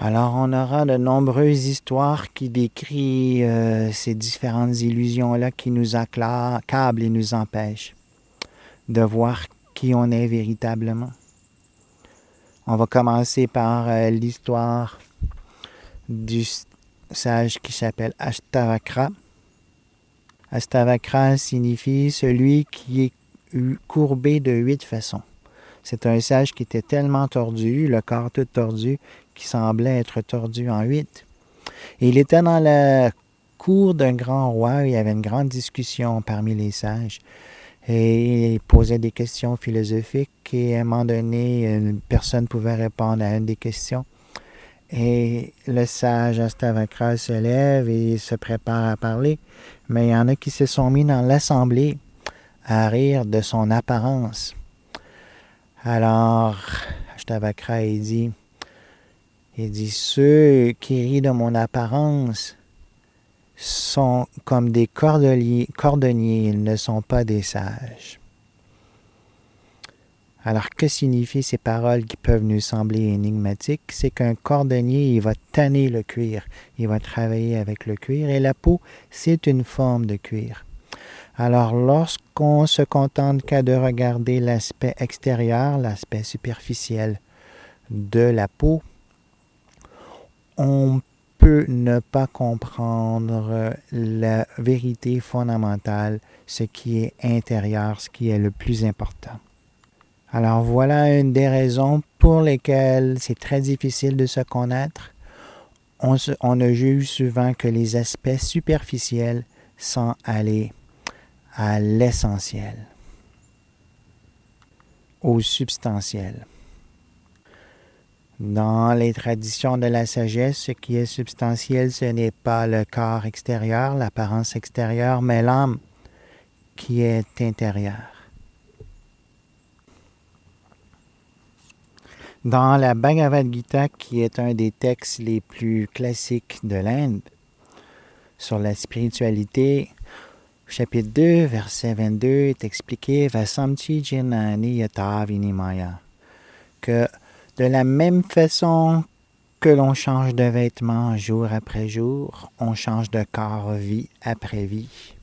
Alors, on aura de nombreuses histoires qui décrivent ces différentes illusions-là qui nous accablent et nous empêchent de voir qui on est véritablement. On va commencer par l'histoire du sage qui s'appelle Ashtavakra. Ashtavakra signifie celui qui est courbé de 8 façons. C'est un sage qui était tellement tordu, le corps tout tordu, qui semblait être tordu en 8. Et il était dans la cour d'un grand roi, il y avait une grande discussion parmi les sages. Et il posait des questions philosophiques et à un moment donné, une personne pouvait répondre à une des questions. Et le sage Ashtavakra se lève et se prépare à parler. Mais il y en a qui se sont mis dans l'assemblée à rire de son apparence. Alors, Ashtavakra, il dit, ceux qui rient de mon apparence sont comme des cordonniers, ils ne sont pas des sages. Alors, que signifient ces paroles qui peuvent nous sembler énigmatiques? C'est qu'un cordonnier, il va tanner le cuir, il va travailler avec le cuir, et la peau, c'est une forme de cuir. Alors, lorsqu'on se contente qu'à de regarder l'aspect extérieur, l'aspect superficiel de la peau, on peut ne pas comprendre la vérité fondamentale, ce qui est intérieur, ce qui est le plus important. Alors voilà une des raisons pour lesquelles c'est très difficile de se connaître. On ne juge souvent que les aspects superficiels sans aller à l'essentiel, au substantiel. Dans les traditions de la sagesse, ce qui est substantiel, ce n'est pas le corps extérieur, l'apparence extérieure, mais l'âme qui est intérieure. Dans la Bhagavad Gita, qui est un des textes les plus classiques de l'Inde, sur la spiritualité, chapitre 2, verset 22, est expliqué « Vasamchi jinani yata vinimaya » que de la même façon que l'on change de vêtements jour après jour, on change de corps vie après vie.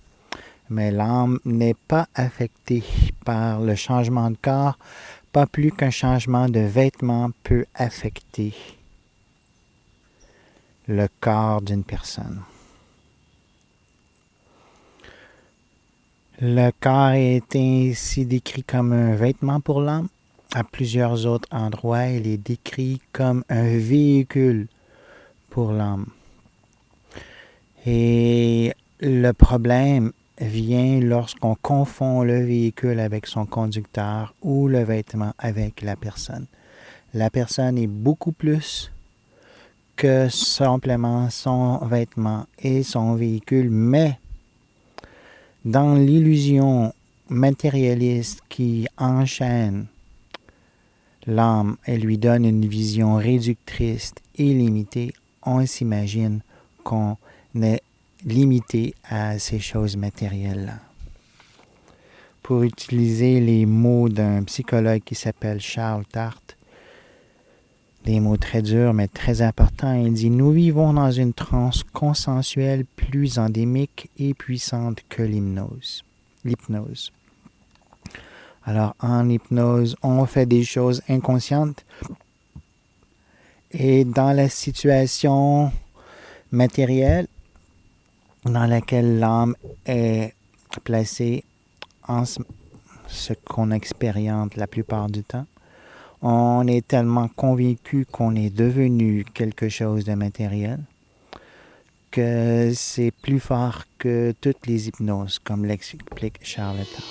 Mais l'âme n'est pas affectée par le changement de corps, pas plus qu'un changement de vêtements peut affecter le corps d'une personne. Le corps est ainsi décrit comme un vêtement pour l'âme. À plusieurs autres endroits, il est décrit comme un véhicule pour l'âme. Et le problème vient lorsqu'on confond le véhicule avec son conducteur ou le vêtement avec la personne. La personne est beaucoup plus que simplement son vêtement et son véhicule, mais dans l'illusion matérialiste qui enchaîne l'âme et lui donne une vision réductrice et limitée, on s'imagine qu'on est limité à ces choses matérielles-là. Pour utiliser les mots d'un psychologue qui s'appelle Charles Tart, des mots très durs mais très importants, il dit « Nous vivons dans une transe consensuelle plus endémique et puissante que l'hypnose. » Alors, en hypnose, on fait des choses inconscientes et dans la situation matérielle dans laquelle l'âme est placée en ce qu'on expérimente la plupart du temps, on est tellement convaincu qu'on est devenu quelque chose de matériel que c'est plus fort que toutes les hypnoses, comme l'explique Charles Tart.